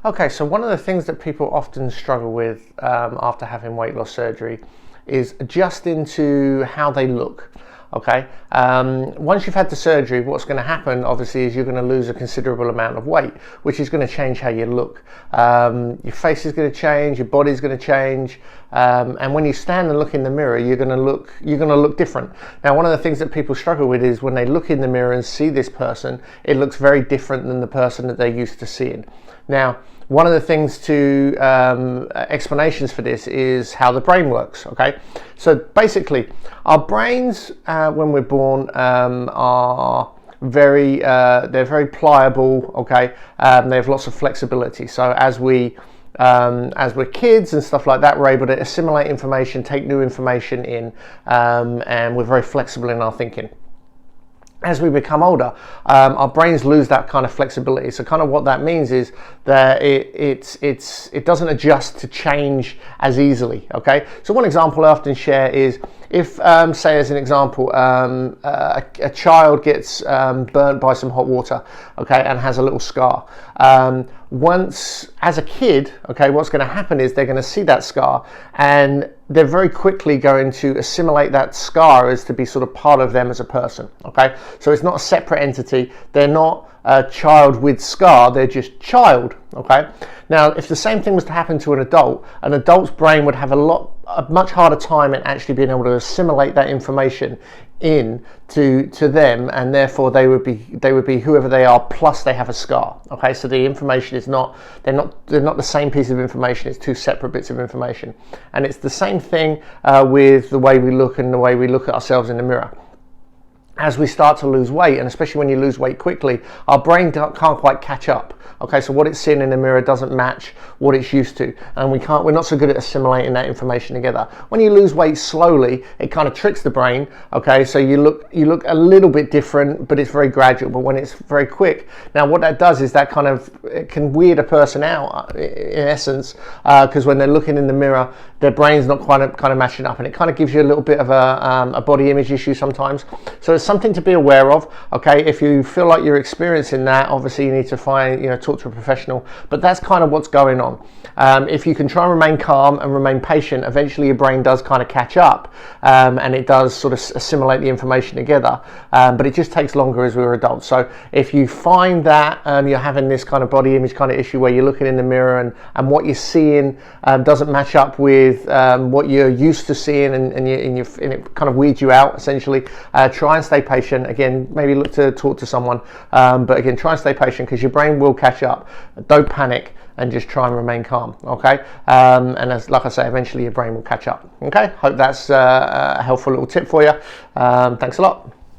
Okay, so one of the things that people often struggle with after having weight loss surgery is adjusting to how they look. Okay, once you've had the surgery, what's going to happen obviously is you're going to lose a considerable amount of weight, which is going to change how you look. Your face is going to change, your body's going to change, and when you stand and look in the mirror, you're going to look different. Now, one of the things that people struggle with is when they look in the mirror and see this person, it looks very different than the person that they're used to seeing. Now, one of the things to explanations for this is how the brain works. Okay, so basically, our brains when we're born are they're very pliable. Okay, they have lots of flexibility. So as we're kids and stuff like that, we're able to assimilate information, take new information in, and we're very flexible in our thinking. As we become older, our brains lose that kind of flexibility. So kind of what that means is that it doesn't adjust to change as easily, okay? So one example I often share is if, say as an example, a child gets burnt by some hot water, okay, and has a little scar. Once, as a kid, okay, what's going to happen is they're going to see that scar and they're very quickly going to assimilate that scar as to be sort of part of them as a person, okay? So it's not a separate entity. They're not a child with scar, they're just child, okay? Now, if the same thing was to happen to an adult's brain would have a much harder time in actually being able to assimilate that information in to them, and therefore they would be whoever they are, plus they have a scar. Okay, so the information is they're not the same piece of information. It's two separate bits of information, and it's the same thing with the way we look and the way we look at ourselves in the mirror. As we start to lose weight, and especially when you lose weight quickly, our brain can't quite catch up. Okay, so what it's seeing in the mirror doesn't match what it's used to, and we're not so good at assimilating that information together. When you lose weight slowly, it kind of tricks the brain. Okay, so you look a little bit different, but it's very gradual. But when it's very quick, now what that does is that it can weird a person out in essence, because when they're looking in the mirror, their brain's not quite kind of matching up, and it kind of gives you a little bit of a body image issue sometimes. So it's something to be aware of. Okay, if you feel like you're experiencing that, obviously you need to talk to a professional, but that's kind of what's going on. If you can try and remain calm and remain patient, eventually your brain does kind of catch up, and it does sort of assimilate the information together, but it just takes longer as we're adults. So if you find that you're having this kind of body image kind of issue where you're looking in the mirror and what you're seeing doesn't match up with what you're used to seeing, and it kind of weeds you out essentially, try and stay patient. Again, maybe look to talk to someone, but again, try and stay patient because your brain will catch up. Don't panic and just try and remain calm, okay? And like I say, eventually your brain will catch up, okay? Hope that's a helpful little tip for you. Thanks a lot.